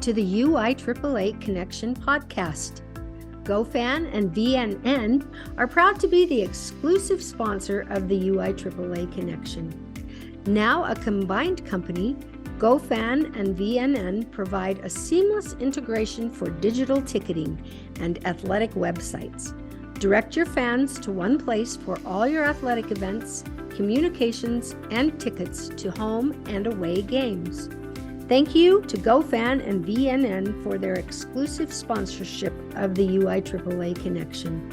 to the UIAAA Connection podcast. GoFan and VNN are proud to be the exclusive sponsor of the UIAAA Connection. Now a combined company, GoFan and VNN provide a seamless integration for digital ticketing and athletic websites. Direct your fans to one place for all your athletic events, communications, and tickets to home and away games. Thank you to GoFan and VNN for their exclusive sponsorship of the UIAAA Connection.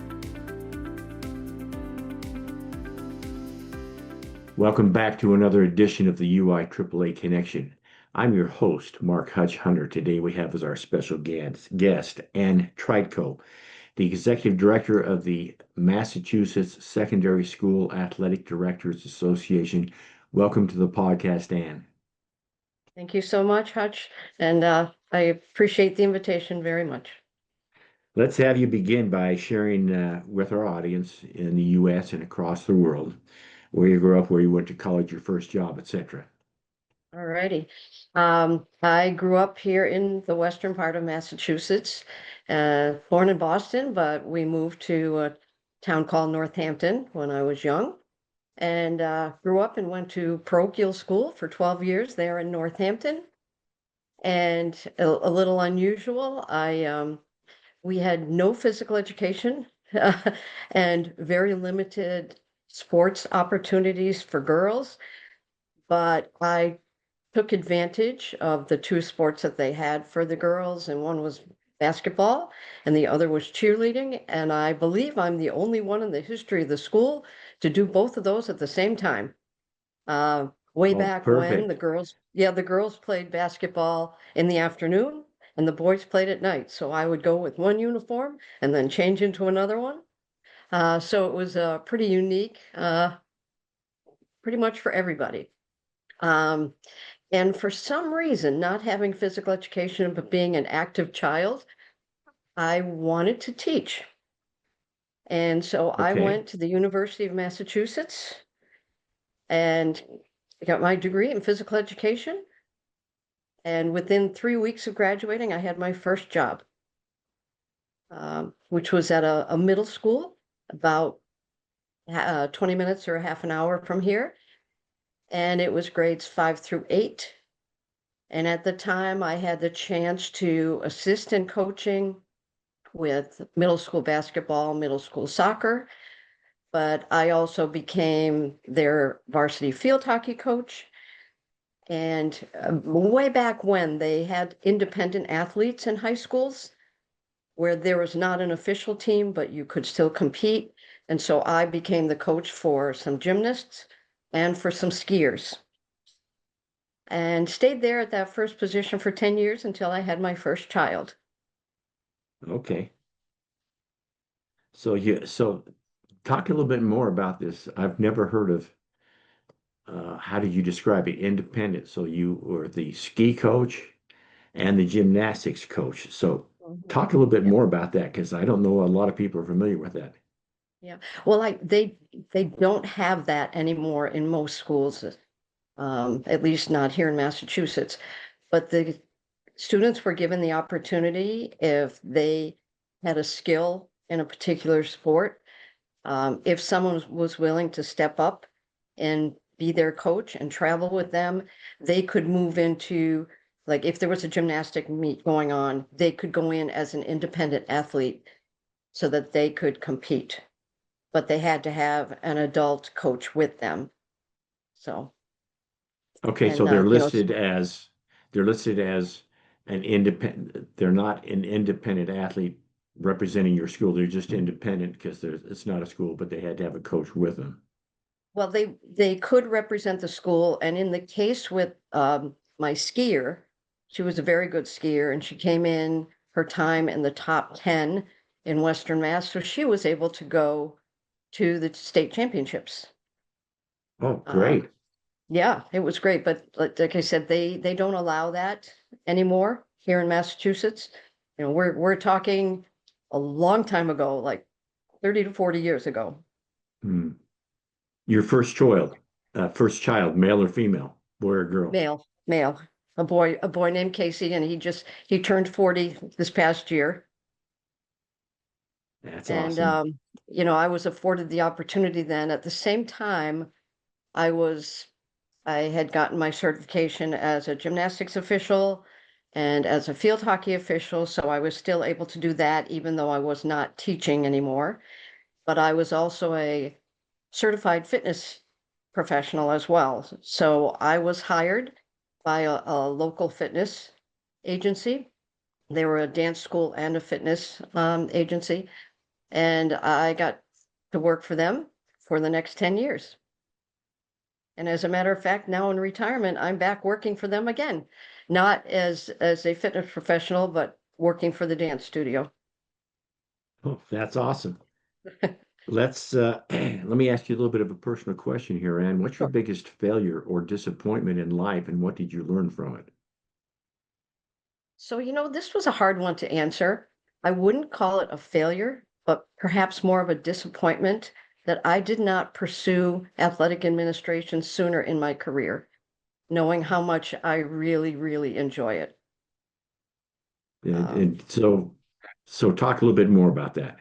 Welcome back to another edition of the UIAAA Connection. I'm your host, Mark Hutch Hunter. Today we have as our special guest Ann Trytko, the Executive Director of the Massachusetts Secondary School Athletic Directors Association. Welcome to the podcast, Ann. Thank you so much, Hutch, and I appreciate the invitation very much. Let's have you begin by sharing with our audience in the U.S. and across the world where you grew up, where you went to college, your first job, etc. All righty. I grew up here in the western part of Massachusetts, born in Boston, but we moved to a town called Northampton when I was young, and grew up and went to parochial school for 12 years there in Northampton. And a little unusual, we had no physical education and very limited sports opportunities for girls, but I took advantage of the two sports that they had for the girls, and one was basketball and the other was cheerleading. And I believe I'm the only one in the history of the school to do both of those at the same time. Way back when the girls played basketball in the afternoon and the boys played at night. So I would go with one uniform and then change into another one. So it was pretty unique, pretty much for everybody. And for some reason, not having physical education, but being an active child, I wanted to teach. And so I went to the University of Massachusetts and got my degree in physical education. And within 3 weeks of graduating, I had my first job, which was at a middle school about 20 minutes or a half an hour from here. And it was grades 5 through 8. And at the time, I had the chance to assist in coaching with middle school basketball, middle school soccer, but I also became their varsity field hockey coach. And way back when, they had independent athletes in high schools where there was not an official team, but you could still compete. And so I became the coach for some gymnasts and for some skiers, and stayed there at that first position for 10 years until I had my first child. Okay. So talk a little bit more about this. I've never heard of, how did you describe it? Independent. So you were the ski coach and the gymnastics coach. So talk a little bit more about that, because I don't know a lot of people are familiar with that. Yeah, well, they don't have that anymore in most schools, at least not here in Massachusetts. But the students were given the opportunity, if they had a skill in a particular sport, if someone was willing to step up and be their coach and travel with them, they could move into, like, if there was a gymnastic meet going on, they could go in as an independent athlete so that they could compete. But they had to have an adult coach with them. So. Okay, so they're listed as an independent. They're not an independent athlete representing your school. They're just independent because it's not a school, but they had to have a coach with them. Well, they could represent the school, and in the case with my skier, she was a very good skier, and she came in her time in the top 10 in Western Mass, so she was able to go to the state championships. Oh, great. Yeah, it was great. But like I said, they don't allow that anymore here in Massachusetts. You know, we're talking a long time ago, like 30 to 40 years ago. Your first child, male or female, boy or girl? Male. a boy named Casey, and he turned 40 this past year. That's And awesome. I was afforded the opportunity then. At the same time, I had gotten my certification as a gymnastics official and as a field hockey official, so I was still able to do that even though I was not teaching anymore. But I was also a certified fitness professional as well. So I was hired by a local fitness agency. They were a dance school and a fitness agency, and I got to work for them for the next 10 years. And as a matter of fact, now in retirement, I'm back working for them again, not as a fitness professional, but working for the dance studio. Oh, that's awesome. Let's let me ask you a little bit of a personal question here, Ann. What's your Sure. biggest failure or disappointment in life, and what did you learn from it? So, this was a hard one to answer. I wouldn't call it a failure, but perhaps more of a disappointment that I did not pursue athletic administration sooner in my career, knowing how much I really, really enjoy it. And, Um, and so, so talk a little bit more about that.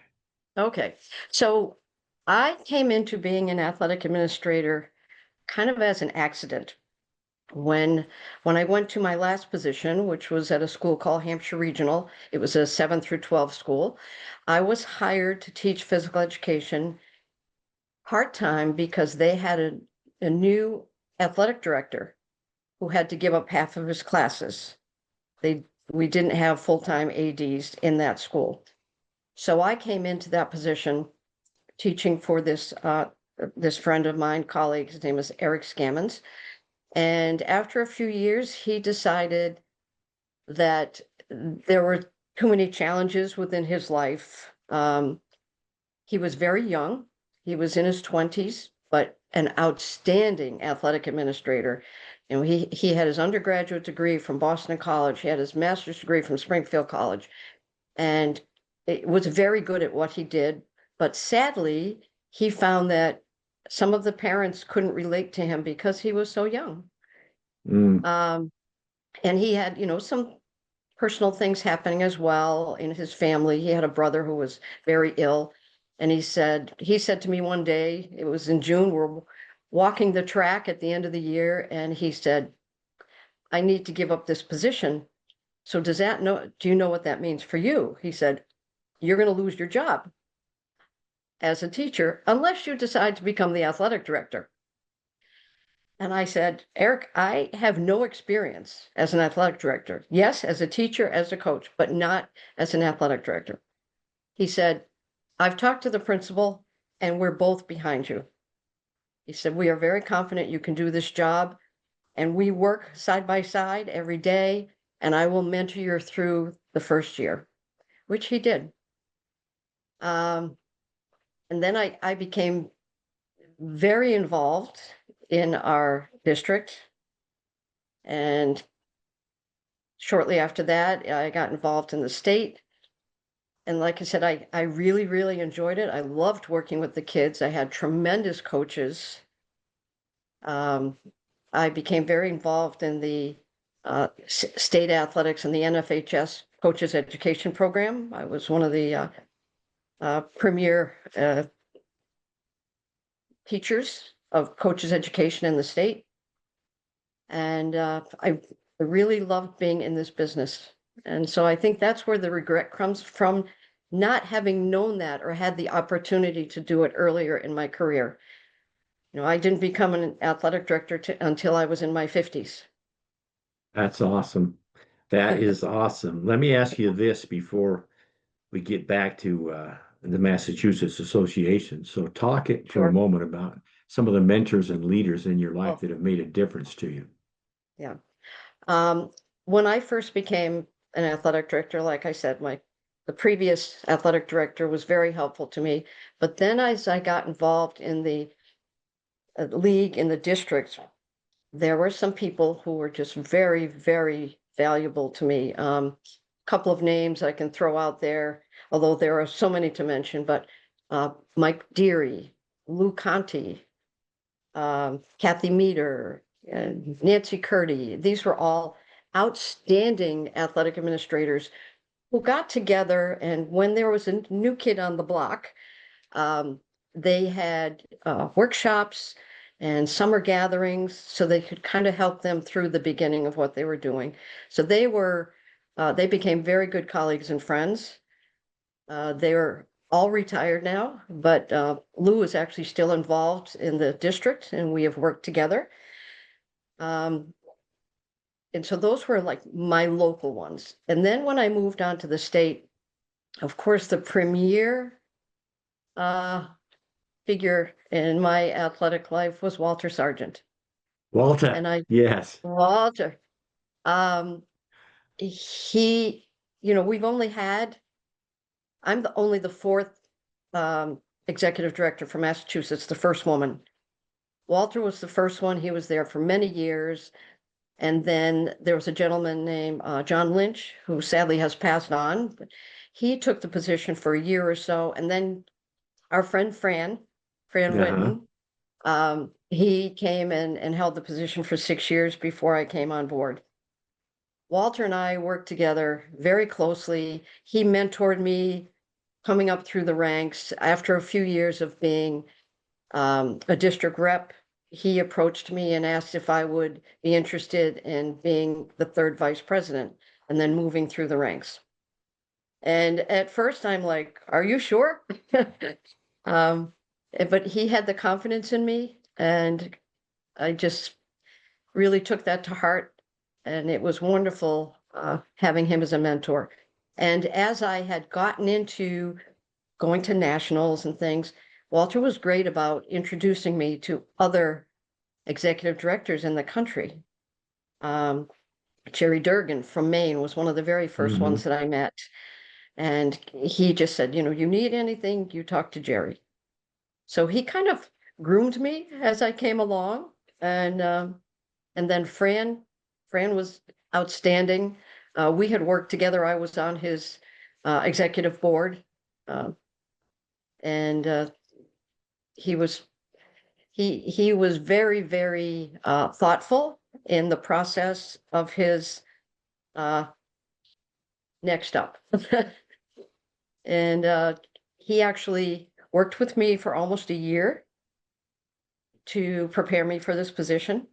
okay, so I came into being an athletic administrator kind of as an accident. When I went to my last position, which was at a school called Hampshire Regional, it was a 7 through 12 school. I was hired to teach physical education part-time because they had a new athletic director who had to give up half of his classes. We didn't have full-time ADs in that school. So I came into that position teaching for this friend of mine, colleague, his name is Eric Scammons. And after a few years, he decided that there were too many challenges within his life. He was very young. He was in his 20s, but an outstanding athletic administrator. He had his undergraduate degree from Boston College. He had his master's degree from Springfield College, and it was very good at what he did. But sadly, he found that some of the parents couldn't relate to him because he was so young. Mm, Um, and he had, some personal things happening as well in his family. He had a brother who was very ill. And he said to me one day, it was in June, we're walking the track at the end of the year. And he said, I need to give up this position. So do you know what that means for you? He said, you're going to lose your job as a teacher unless you decide to become the athletic director. And I said, Eric, I have no experience as an athletic director. Yes, as a teacher, as a coach, but not as an athletic director. He said, I've talked to the principal and we're both behind you. He said, we are very confident you can do this job and we work side by side every day and I will mentor you through the first year, which he did. And then I became very involved in our district. And shortly after that, I got involved in the state. And like I said, I really, really enjoyed it. I loved working with the kids. I had tremendous coaches. Um, I became very involved in the state athletics and the NFHS coaches education program. I was one of the premier teachers of coaches education in the state. And I really loved being in this business. And so I think that's where the regret comes from, not having known that or had the opportunity to do it earlier in my career. I didn't become an athletic director until I was in my 50s. that's awesome. That is awesome. Let me ask you this before we get back to the Massachusetts Association. So talk it for a Sure. moment about some of the mentors and leaders in your life Oh, that have made a difference to you. yeah. Um, when I first became an athletic director, like I said, the previous athletic director was very helpful to me. But then as I got involved in the league in the district, there were some people who were just very, very valuable to me. Couple of names I can throw out there, although there are so many to mention, but Mike Deary, Lou Conti, Kathy Meter, and Nancy Curdy. These were all outstanding athletic administrators who got together, and when there was a new kid on the block, they had workshops and summer gatherings so they could kind of help them through the beginning of what they were doing. So they became very good colleagues and friends. They're all retired now, but Lou is actually still involved in the district, and we have worked together. And so those were like my local ones. And then when I moved on to the state, of course, the premier figure in my athletic life was Walter Sargent. Walter, yes. Walter, he, we've only had, I'm only the fourth executive director for Massachusetts, the first woman. Walter was the first one. He was there for many years. And then there was a gentleman named John Lynch, who sadly has passed on. But he took the position for a year or so. And then our friend Fran Whitten, he came and held the position for 6 years before I came on board. Walter and I worked together very closely. He mentored me coming up through the ranks. After a few years of being a district rep, he approached me and asked if I would be interested in being the third vice president and then moving through the ranks. And at first I'm like, are you sure? But he had the confidence in me, and I just really took that to heart. And it was wonderful having him as a mentor. And as I had gotten into going to nationals and things, Walter was great about introducing me to other executive directors in the country. Jerry Durgan from Maine was one of the very first ones that I met. And he just said, you need anything, you talk to Jerry. So he kind of groomed me as I came along. And then Fran was outstanding. We had worked together. I was on his executive board. And he was very, very thoughtful in the process of his next up. And he actually worked with me for almost a year to prepare me for this position.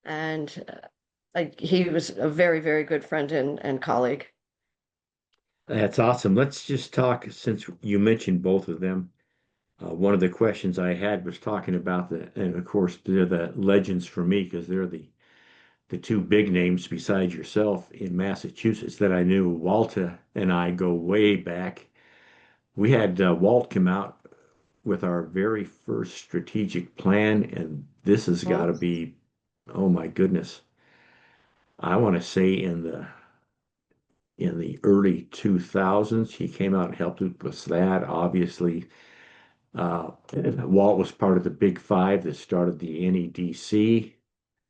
And he was a very, very good friend and colleague. That's awesome. Let's just talk, since you mentioned both of them. One of the questions I had was talking about and of course, they're the legends for me because they're the two big names besides yourself in Massachusetts that I knew. Walter and I go way back. We had Walt come out with our very first strategic plan, and this has got to be, oh my goodness, I want to say in the early 2000s. He came out and helped with that. Obviously, Walt was part of the Big Five that started the NEDC.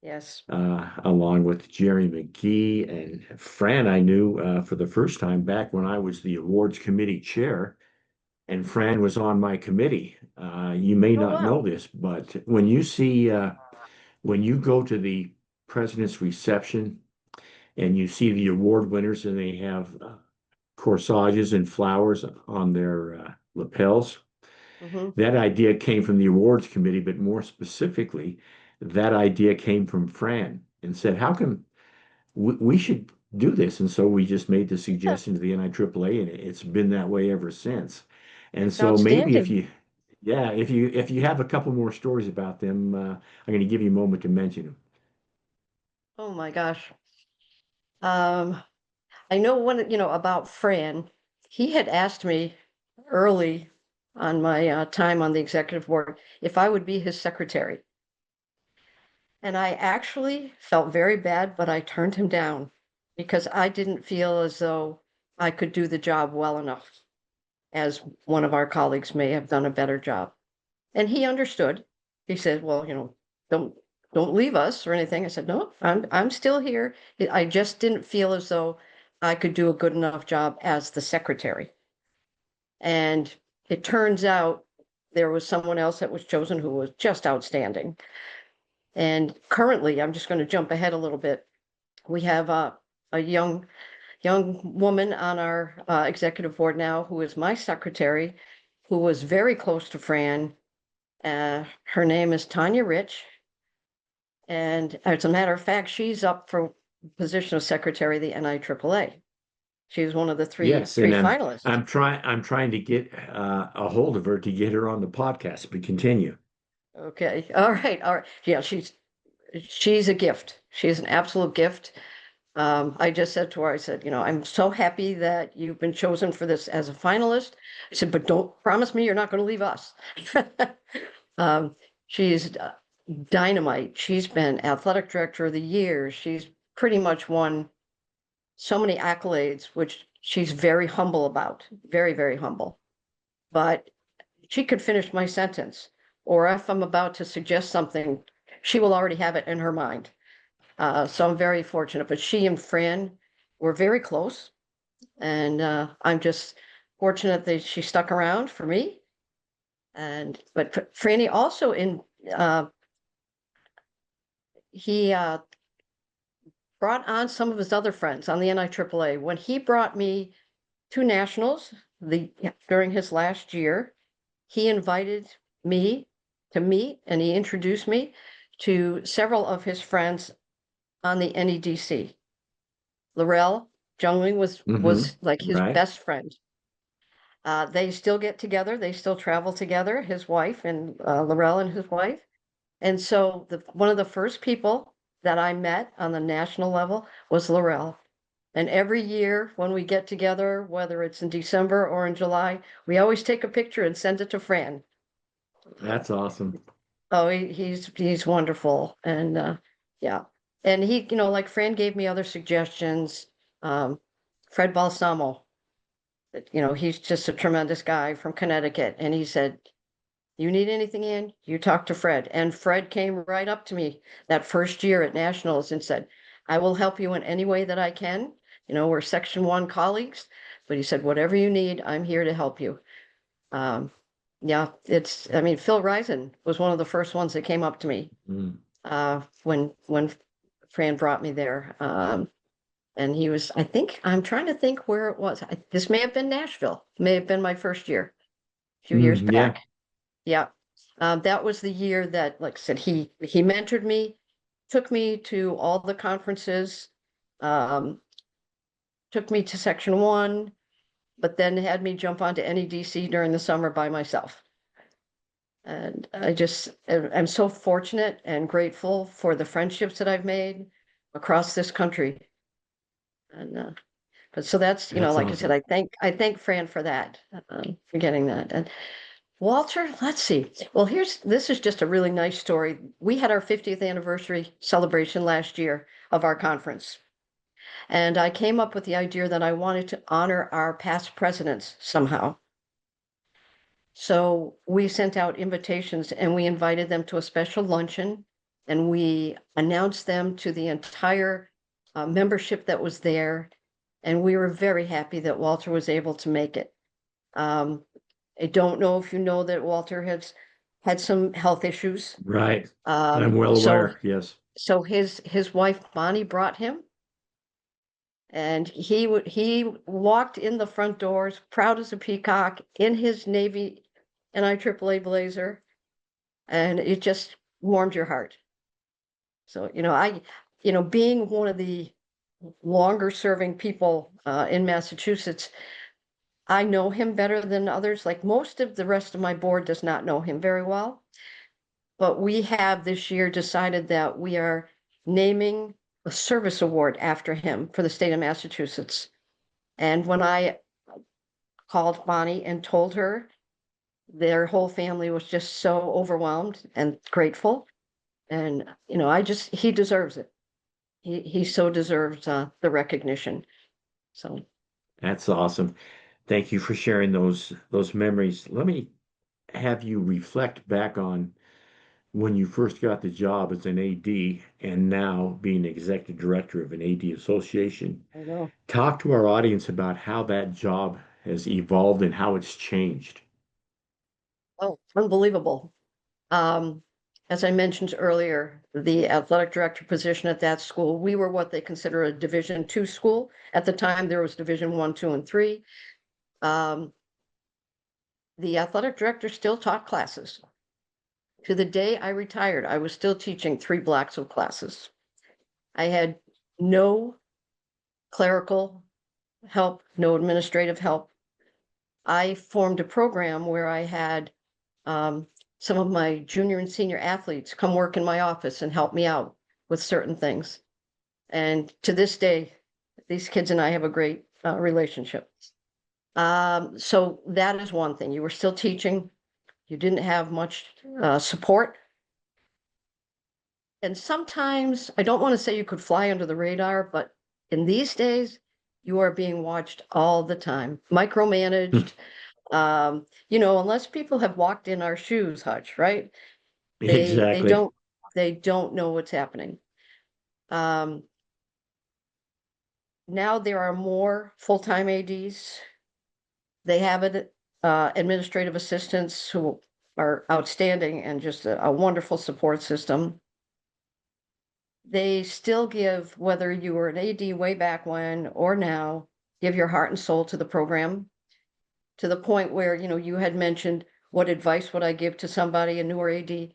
Yes. Along with Jerry McGee and Fran, I knew for the first time back when I was the awards committee chair, and Fran was on my committee. You may not know this, but when you go to the president's reception and you see the award winners and they have corsages and flowers on their lapels, that idea came from the awards committee, but more specifically, that idea came from Fran and said, how come we should do this? And so we just made the suggestion to the NIAAA, and it's been that way ever since. And so maybe if you have a couple more stories about them, I'm going to give you a moment to mention them. Oh my gosh. I know about Fran. He had asked me early on my time on the executive board if I would be his secretary. And I actually felt very bad, but I turned him down because I didn't feel as though I could do the job well enough, as one of our colleagues may have done a better job. And he understood. He said, well, don't leave us or anything. I said, no, I'm still here. I just didn't feel as though I could do a good enough job as the secretary. And it turns out there was someone else that was chosen who was just outstanding. And currently, I'm just going to jump ahead a little bit. We have a young woman on our executive board now who is my secretary, who was very close to Fran. Her name is Tanya Rich. And as a matter of fact, she's up for position of secretary of the NIAAA. She's one of the three Yes, and finalists. I'm trying to get a hold of her to get her on the podcast, but continue. Okay. All right. All right. Yeah, she's a gift. She's an absolute gift. I just said to her, I said, I'm so happy that you've been chosen for this as a finalist. I said, but don't promise me you're not going to leave us. She's dynamite. She's been athletic director of the year. She's pretty much won so many accolades, which she's very humble about, very, very humble. But she could finish my sentence, or if I'm about to suggest something, she will already have it in her mind. So I'm very fortunate. But she and Fran were very close, and I'm just fortunate that she stuck around for me. But Franny also he brought on some of his other friends on the NIAAA. When he brought me to nationals during his last year, he invited me to meet, and he introduced me to several of his friends on the NEDC. Laurel Jungling was like his Right. best friend. They still get together. They still travel together, his wife and Laurel and his wife. And so one of the first people that I met on the national level was Laurel. And every year when we get together, whether it's in December or in July, we always take a picture and send it to Fran. That's awesome. Oh, he's wonderful. And yeah. And he, like Fran gave me other suggestions. Fred Balsamo, he's just a tremendous guy from Connecticut. And he said, you need anything, Ann, you talk to Fred. And Fred came right up to me that first year at Nationals and said, I will help you in any way that I can. We're Section 1 colleagues, but he said, whatever you need, I'm here to help you. Yeah, Phil Reisen was one of the first ones that came up to me when Fran brought me there. And he was, I'm trying to think where it was. This may have been Nashville, may have been my first year, a few years back. Yeah. That was the year that, like I said, he mentored me, took me to all the conferences, took me to Section 1, but then had me jump onto NEDC during the summer by myself. And I'm so fortunate and grateful for the friendships that I've made across this country. And but so that's, like awesome. I said, I thank Fran for that, for getting that. And Walter, let's see. Well, this is just a really nice story. We had our 50th anniversary celebration last year of our conference. And I came up with the idea that I wanted to honor our past presidents somehow. So we sent out invitations and we invited them to a special luncheon, and we announced them to the entire membership that was there. And we were very happy that Walter was able to make it. I don't know if you know that Walter has had some health issues. Right. I'm well aware. Yes. So his wife Bonnie brought him, and he walked in the front doors, proud as a peacock, in his Navy NIAAA blazer, and it just warmed your heart. So being one of the longer serving people in Massachusetts, I know him better than others. Like most of the rest of my board does not know him very well. But we have this year decided that we are naming a service award after him for the state of Massachusetts. And when I called Bonnie and told her, their whole family was just so overwhelmed and grateful. And, he deserves it. He so deserves the recognition. So that's awesome. Thank you for sharing those memories. Let me have you reflect back on when you first got the job as an AD and now being executive director of an AD association. I know. Talk to our audience about how that job has evolved and how it's changed. Oh, unbelievable. as I mentioned earlier, the athletic director position at that school, we were what they consider a Division II school. At the time, there was Division I, II, and III. The athletic director still taught classes. To the day I retired, I was still teaching 3 blocks of classes. I had no clerical help, no administrative help. I formed a program where I had some of my junior and senior athletes come work in my office and help me out with certain things. And to this day, these kids and I have a great relationship. So that is one thing. You were still teaching. You didn't have much support. And sometimes, I don't want to say you could fly under the radar, but in these days, you are being watched all the time, micromanaged. Unless people have walked in our shoes, Hutch, right? They Exactly. don't know what's happening. Now there are more full-time ADs. They have administrative assistants who are outstanding and just a wonderful support system. They still give, whether you were an AD way back when or now, give your heart and soul to the program, to the point where, you had mentioned, what advice would I give to somebody, a newer AD?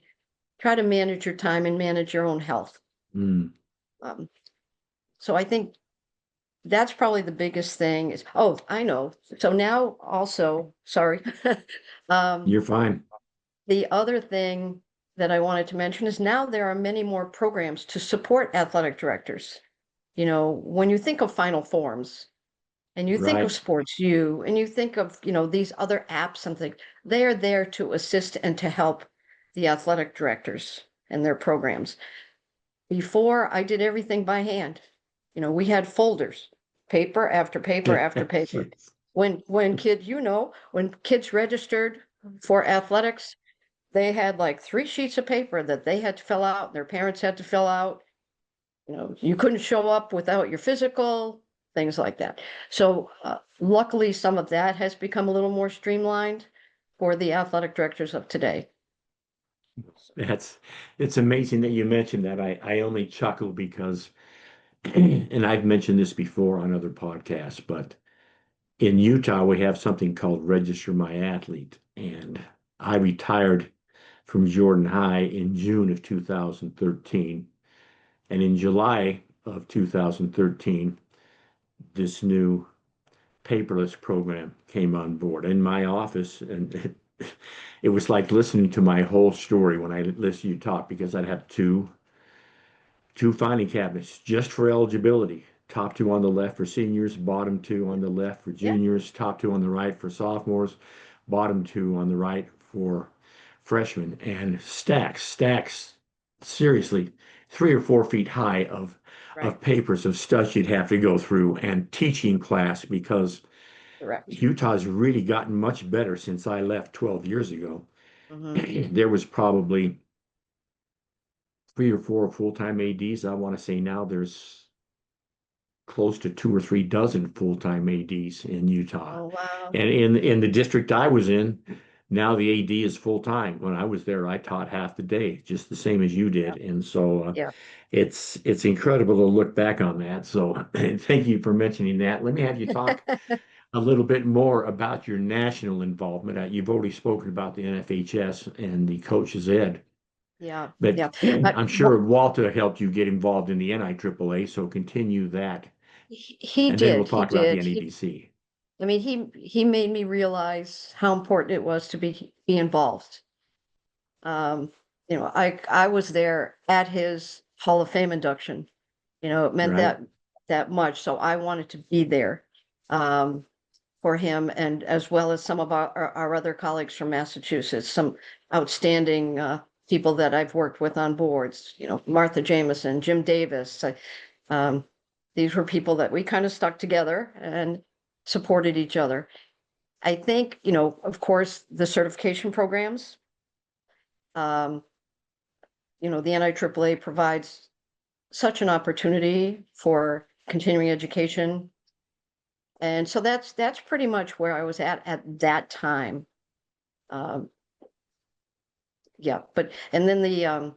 Try to manage your time and manage your own health. Mm. So I think that's probably the biggest thing is, oh, I know. So now also, sorry. You're fine. The other thing that I wanted to mention is now there are many more programs to support athletic directors. When you think of Final Forms and you think of Right. Sports U and you think of, these other apps and things, they are there to assist and to help the athletic directors and their programs. Before, I did everything by hand. We had folders, paper after paper after paper. Yes. When kids, when kids registered for athletics, they had like 3 sheets of paper that they had to fill out, their parents had to fill out. You couldn't show up without your physical, things like that. So luckily, some of that has become a little more streamlined for the athletic directors of today. It's amazing that you mentioned that. I only chuckle because, and I've mentioned this before on other podcasts, but in Utah, we have something called Register My Athlete. And I retired from Jordan High in June of 2013. And in July of 2013, this new paperless program came on board in my office. And it was like listening to my whole story when I listened to you talk, because I'd have two filing cabinets just for eligibility. Top 2 on the left for seniors, bottom 2 on the left for Yeah, juniors, top 2 on the right for sophomores, bottom 2 on the right for freshmen, and stacks, seriously, 3 or 4 feet high right, of papers of stuff you'd have to go through, and teaching class, because correct. Utah's really gotten much better since I left 12 years ago. Hmm. There was probably 3 or 4 full-time ADs. I want to say now there's close to 2 or 3 dozen full-time ADs in Utah. Oh, wow. And in the district I was in, now the AD is full-time. When I was there, I taught half the day, just the same as you Yeah, did. And so yeah. it's incredible to look back on that. So thank you for mentioning that. Let me have you talk a little bit more about your national involvement. You've already spoken about the NFHS and the Coaches Ed, Yeah, but yeah. I'm sure Walter helped you get involved in the NIAAA. So continue that, He and then we'll did. He talk about the did. NEDC. I mean, he made me realize how important it was to be involved. Um, I was there at his Hall of Fame induction. It meant Right? that much. So I wanted to be there um, for him, and as well as some of our other colleagues from Massachusetts, some outstanding people that I've worked with on boards. Martha Jameson, Jim Davis. Um, these were people that we kind of stuck together and supported each other. I think, of course, the certification programs. Um, the NIAAA provides such an opportunity for continuing education. And so that's pretty much where I was at that time. Um, yeah, and then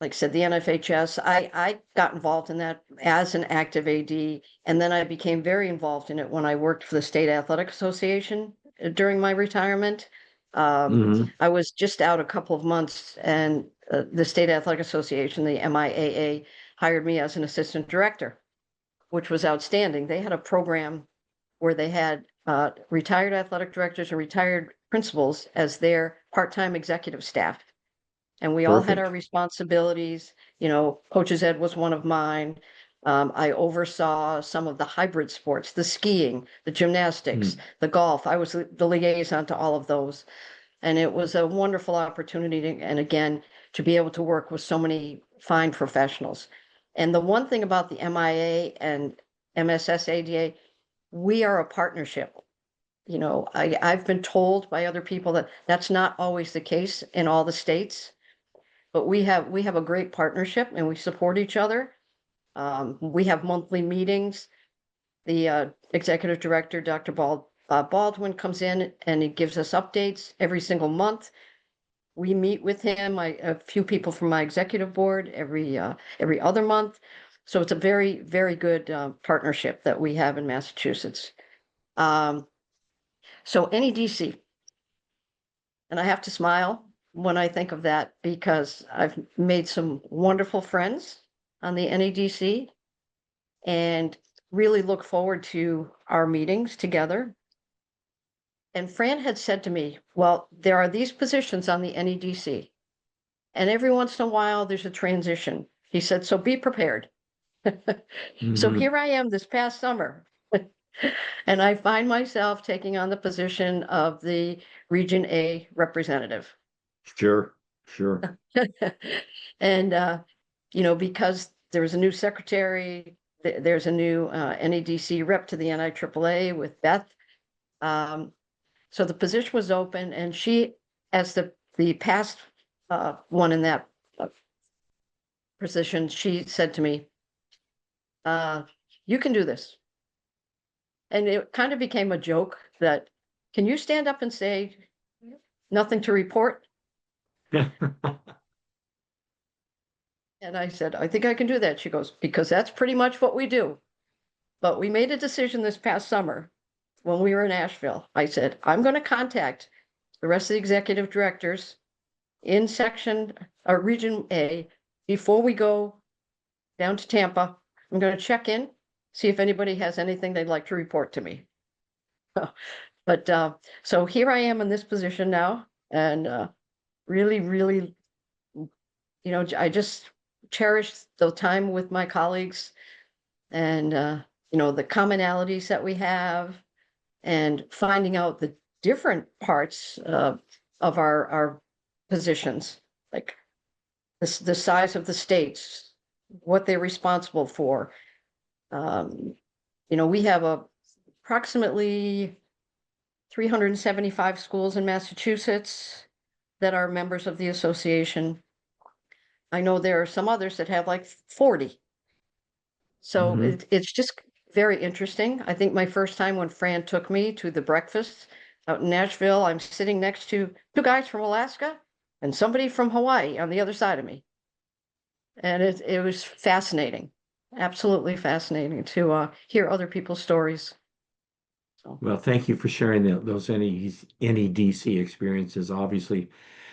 like I said, the NFHS, I got involved in that as an active AD, and then I became very involved in it when I worked for the State Athletic Association during my retirement. Hmm. I was just out a couple of months, and the State Athletic Association, the MIAA, hired me as an assistant director, which was outstanding. They had a program where they had retired athletic directors and retired principals as their part-time executive staff. And we all had our Perfect. responsibilities. Coach's Ed was one of mine. I oversaw some of the hybrid sports, the skiing, the gymnastics, Mm. the golf. I was the liaison to all of those. And it was a wonderful opportunity and again, to be able to work with so many fine professionals. And the one thing about the MIA and MSSADA, we are a partnership. I've been told by other people that that's not always the case in all the states, but we have a great partnership and we support each other. We have monthly meetings. The executive director, Dr. Baldwin, comes in and he gives us updates every single month. We meet with him, a few people from my executive board every other month. So it's a very, very good partnership that we have in Massachusetts. Um, so NEDC, and I have to smile when I think of that because I've made some wonderful friends on the NEDC and really look forward to our meetings together. And Fran had said to me, well, there are these positions on the NEDC, and every once in a while there's a transition. He said, so be prepared. So Hmm. here I am this past summer, and I find myself taking on the position of the Region A representative. Sure, sure. And, because there's a new secretary, there's a new NEDC rep to the NIAAA with Beth. So the position was open and she, as the past one in that position, she said to me, you can do this. And it kind of became a joke that, can you stand up and say nothing to report? And I said, I think I can do that. She goes, because that's pretty much what we do. But we made a decision this past summer when we were in Asheville. I said, I'm going to contact the rest of the executive directors in section or region A before we go down to Tampa. I'm going to check in, see if anybody has anything they'd like to report to me. But so here I am in this position now, and really, really, I just cherish the time with my colleagues and, the commonalities that we have and finding out the different parts of our positions, like the size of the states, what they're responsible for. We have approximately 375 schools in Massachusetts that are members of the association. I know there are some others that have like 40. So Hmm. it's just very interesting. I think my first time when Fran took me to the breakfast out in Nashville, I'm sitting next to two guys from Alaska and somebody from Hawaii on the other side of me. And it was fascinating, absolutely fascinating to hear other people's stories. So, Well, thank you for sharing those NEDC experiences. Obviously,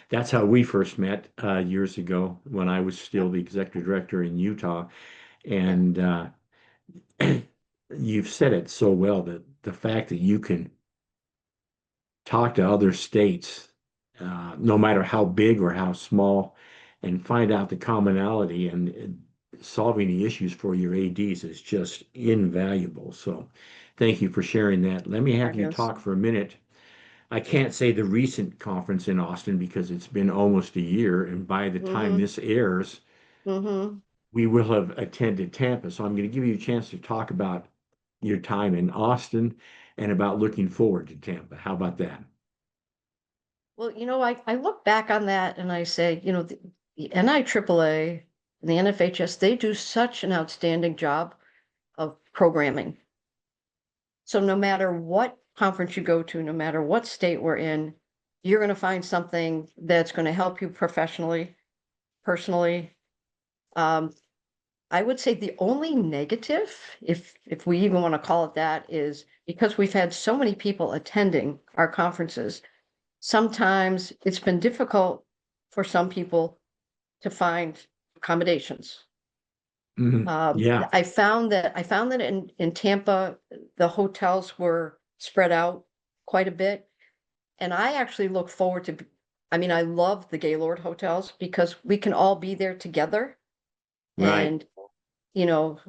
that's how we first met years ago when I was yeah, still the executive director in Utah. yeah. And you've said it so well that the fact that you can talk to other states, no matter how big or how small, and find out the commonality and solving the issues for your ADs is just invaluable. So thank you for sharing that. Let me have you Yes. talk for a minute. I can't say the recent conference in Austin because it's been almost a year, and by the time Mm-hmm. this airs, Mm-hmm. we will have attended Tampa. So I'm going to give you a chance to talk about your time in Austin and about looking forward to Tampa. How about that? Well, I look back on that and I say, the NIAAA and the NFHS, they do such an outstanding job of programming. So no matter what conference you go to, no matter what state we're in, you're going to find something that's going to help you professionally, personally. I would say the only negative, if we even want to call it that, is because we've had so many people attending our conferences, sometimes it's been difficult for some people to find accommodations. Yeah, I found that in Tampa, the hotels were spread out quite a bit. And I actually look forward to, I mean, I love the Gaylord hotels because we can all be there together right. and, you know,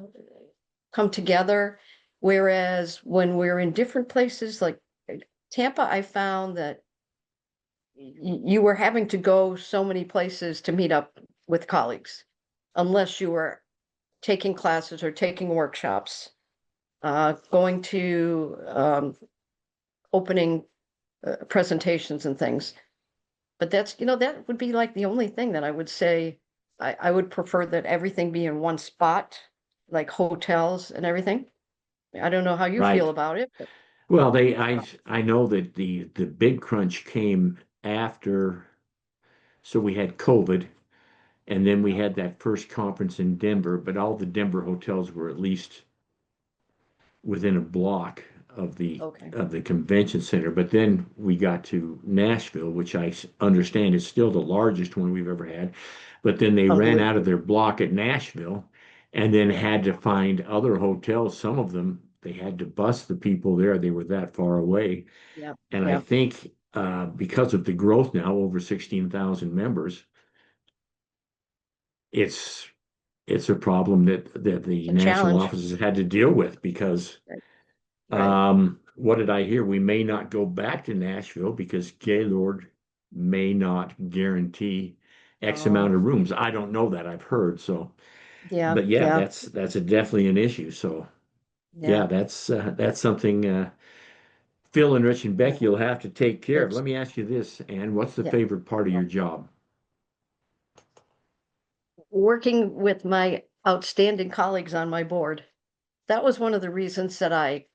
come together. Whereas when we're in different places like Tampa, I found that you were having to go so many places to meet up with colleagues, unless you were taking classes or taking workshops, going to opening presentations and things. But that's, that would be like the only thing that I would say. I would prefer that everything be in one spot, like hotels and everything. I don't know how you feel Right. about it, but Well, I know that the big crunch came after, so we had COVID, and then we had that first conference in Denver, but all the Denver hotels were at least within a block of okay. the convention center. But then we got to Nashville, which I understand is still the largest one we've ever had. But then they ran out of Unbelievable. their block at Nashville, and then Yeah, had to find other hotels. Some of them they had to bus the people there. They were that far away. yeah, And I yeah. think because of the growth now, over 16,000 members, it's it's a problem that the It's a national challenge. offices had to deal with because Right, right. what did I hear? We may not go back to Nashville because Gaylord may not guarantee X amount Oh, of rooms. I don't know that. I've heard so, yeah, but yeah, yeah, that's definitely an issue. So yeah, yeah, that's something Phil and Rich and yeah. Becky will have to take care of. It's Let me ask you this, Ann, what's the yeah. favorite part of your job? Working with my outstanding colleagues on my board. That was one of the reasons that I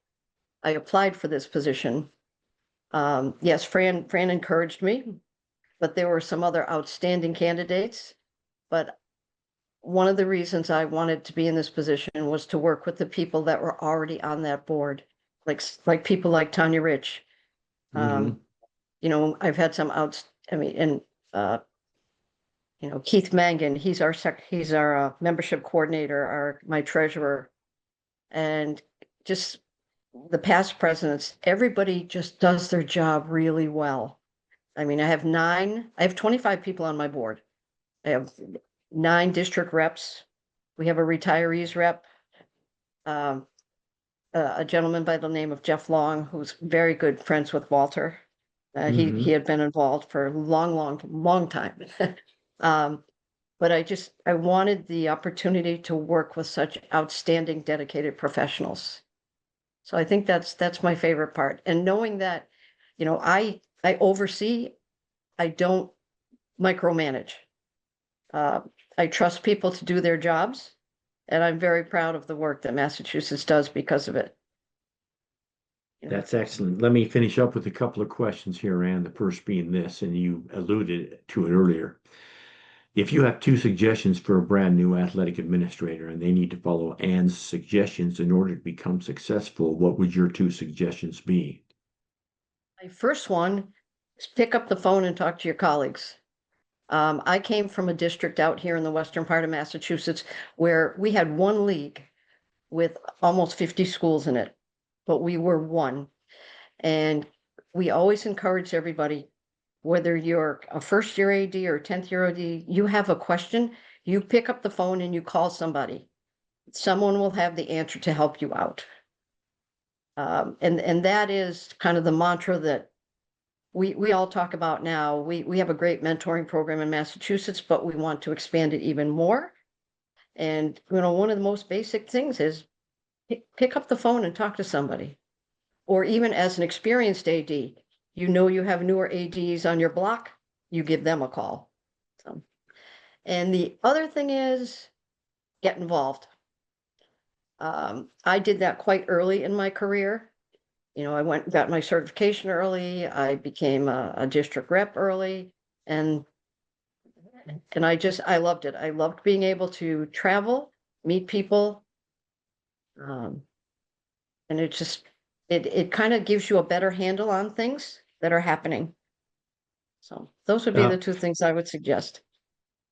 applied for this position. Yes, Fran encouraged me, but there were some other outstanding candidates. But one of the reasons I wanted to be in this position was to work with the people that were already on that board, like people like Tanya Rich. Hmm. Um, I've had some outs. I mean, and uh, Keith Mangan. He's our membership coordinator, my treasurer, and just the past presidents. Everybody just does their job really well. I mean, I have 25 people on my board. I have 9 district reps. We have a retirees rep, um, a gentleman by the name of Jeff Long, who's very good friends with Walter. He Hmm. had been involved for a long, long, long time. Um, but I wanted the opportunity to work with such outstanding, dedicated professionals. So I think that's my favorite part. And knowing that, I oversee, I don't micromanage. Uh, I trust people to do their jobs, and I'm very proud of the work that Massachusetts does because of it. You know, That's excellent. Let me finish up with a couple of questions here, Ann. The first being this, and you alluded to it earlier. If you have two suggestions for a brand new athletic administrator and they need to follow Ann's suggestions in order to become successful, what would your two suggestions be? my first one is pick up the phone and talk to your colleagues. I came from a district out here in the western part of Massachusetts where we had one league with almost 50 schools in it, but we were one. And we always encourage everybody, whether you're a first year AD or 10th year AD, you have a question, you pick up the phone and you call somebody. Someone will have the answer to help you out. And that is kind of the mantra that we all talk about now. We have a great mentoring program in Massachusetts, but we want to expand it even more. And one of the most basic things is pick up the phone and talk to somebody. Or even as an experienced AD, you have newer ADs on your block, you give them a call. So, and the other thing is get involved. I did that quite early in my career. I went and got my certification early. I became a district rep early, and I loved it. I loved being able to travel, meet people, um, and it kind of gives you a better handle on things that are happening. So those would be Uh, the two things I would suggest.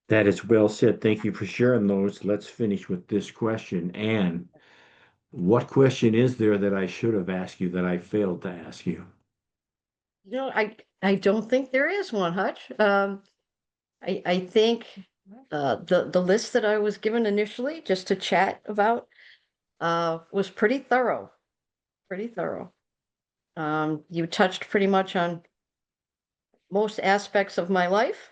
that is well said. Thank you for sharing those. Let's finish with this question. Anne, what question is there that I should have asked you that I failed to ask you? I don't think there is one, Hutch. I think the list that I was given initially just to chat about was pretty thorough, pretty thorough. You touched pretty much on most aspects of my life,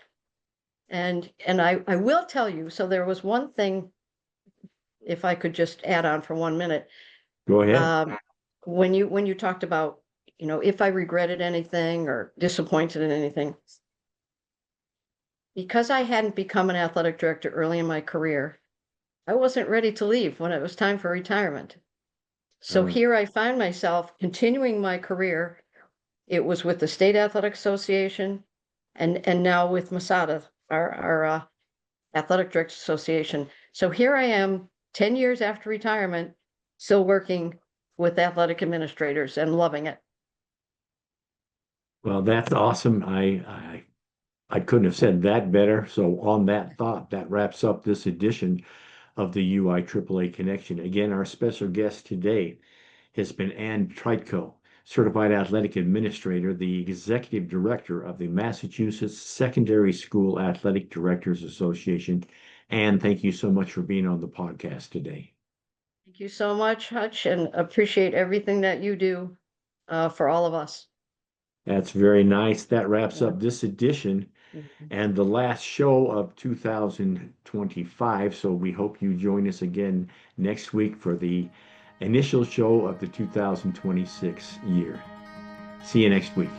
and I will tell you. So there was one thing, if I could just add on for 1 minute, Go ahead. when you talked about, if I regretted anything or disappointed in anything, because I hadn't become an athletic director early in my career, I wasn't ready to leave when it was time for retirement. So Uh, here I find myself continuing my career. It was with the State Athletic Association and now with MSSADA, our Athletic Directors Association. So here I am 10 years after retirement, still working with athletic administrators and loving it. well, that's awesome. I couldn't have said that better. So on that thought, that wraps up this edition of the UIAAA Connection. Again, our special guest today has been Ann Trytko, Certified Athletic Administrator, the Executive Director of the Massachusetts Secondary School Athletic Directors Association. Ann, thank you so much for being on the podcast today. Thank you so much, Hutch, and appreciate everything that you do for all of us. That's very nice. That wraps Yeah. up this edition Mhm. and the last show of 2025. So we hope you join us again next week for the initial show of the 2026 year. See you next week.